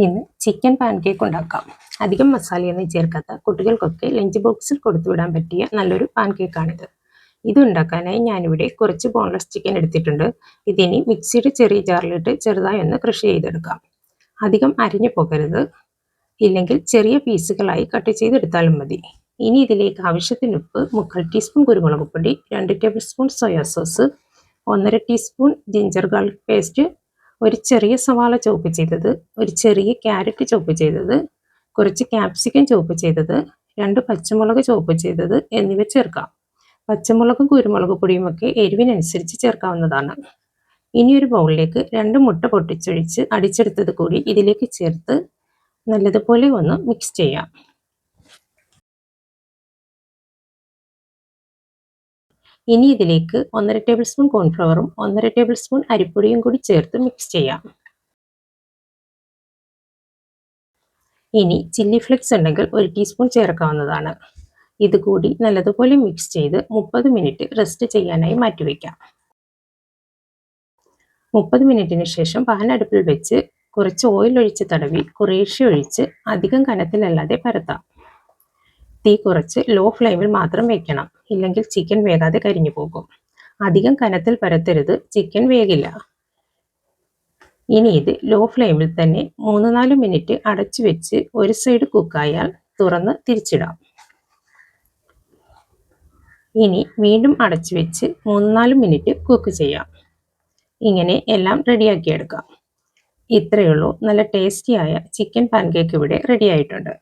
ഇന്ന് chicken pancake ഉണ്ടാക്കാം. അധികം മസാലയൊന്നും ചേർക്കാത്ത കുട്ടികൾക്കൊക്കെ ലഞ്ച് ബോക്സിൽ കൊടുത്തുവിടാൻ പറ്റിയ നല്ലൊരു പാൻകേക്കാണിത്. ഇത് ഉണ്ടാക്കാനായി ഞാനിവിടെ കുറച്ച് ബോൺലെസ് ചിക്കൻ എടുത്തിട്ടുണ്ട്. ഇതിനി മിക്സിയുടെ ചെറിയ ജാറിലിട്ട് ചെറുതായി ഒന്ന് ക്രഷ് ചെയ്തെടുക്കാം. അധികം അരിഞ്ഞു പോകരുത്, ഇല്ലെങ്കിൽ ചെറിയ പീസുകളായി കട്ട് ചെയ്തെടുത്താലും മതി. ഇനി ഇതിലേക്ക് ആവശ്യത്തിന് ഉപ്പ്, 1/4 ടീസ്പൂൺ കുരുമുളക് പൊടി, 2 table spoon soya sauce, 1/2 teaspoon ginger garlic paste, ഒരു ചെറിയ സവാള ചോപ്പ് ചെയ്തത്, ഒരു ചെറിയ ക്യാരറ്റ് ചോപ്പ് ചെയ്തത്, കുറച്ച് ക്യാപ്സിക്കം ചോപ്പ് ചെയ്തത്, 2 പച്ചമുളക് ചോപ്പ് ചെയ്തത് എന്നിവ ചേർക്കാം. പച്ചമുളകും കുരുമുളക് പൊടിയുമൊക്കെ എരിവിനനുസരിച്ച് ചേർക്കാവുന്നതാണ്. ഇനി ഒരു ബൗളിലേക്ക് 2 മുട്ട പൊട്ടിച്ചൊഴിച്ച് അടിച്ചെടുത്തത് കൂടി ഇതിലേക്ക് ചേർത്ത് നല്ലതുപോലെ ഒന്ന് മിക്സ് ചെയ്യാം. ഇനി ഇതിലേക്ക് 1/2 ടേബിൾ സ്പൂൺ കോൺഫ്ലവറും 1/2 ടേബിൾ സ്പൂൺ അരിപ്പൊടിയും കൂടി ചേർത്ത് മിക്സ് ചെയ്യാം. ഇനി ചില്ലി ഫ്ലേക്സ് ഉണ്ടെങ്കിൽ 1 ടീസ്പൂൺ ചേർക്കാവുന്നതാണ്. ഇതുകൂടി നല്ലതുപോലെ മിക്സ് ചെയ്ത് 30 മിനിറ്റ് റെസ്റ്റ് ചെയ്യാനായി മാറ്റിവെക്കാം. 30 മിനിറ്റിന് ശേഷം പാൻ അടുപ്പിൽ വെച്ച് കുറച്ച് ഓയിൽ ഒഴിച്ച് തടവി കുറേശ്ശെ ഒഴിച്ച് അധികം കനത്തിലല്ലാതെ പരത്താം. തീ കുറച്ച് ലോ ഫ്ലെയിമിൽ മാത്രം വെക്കണം, ഇല്ലെങ്കിൽ ചിക്കൻ വേകാതെ കരിഞ്ഞു പോകും. അധികം കനത്തിൽ പരത്തരുത്, ചിക്കൻ വേകില്ല. ഇനി ഇത് ലോ ഫ്ലെയിമിൽ തന്നെ 3-4 മിനിറ്റ് അടച്ചു വെച്ച് ഒരു സൈഡ് കുക്കായാൽ തുറന്ന് തിരിച്ചിടാം. ഇനി വീണ്ടും അടച്ചു വെച്ച് 3-4 മിനിറ്റ് കുക്ക് ചെയ്യാം. ഇങ്ങനെ എല്ലാം റെഡിയാക്കിയെടുക്കാം. ഇത്രയേ ഉള്ളൂ, നല്ല ടേസ്റ്റിയായ ചിക്കൻ പാൻകേക്ക് ഇവിടെ റെഡി ആയിട്ടുണ്ട്.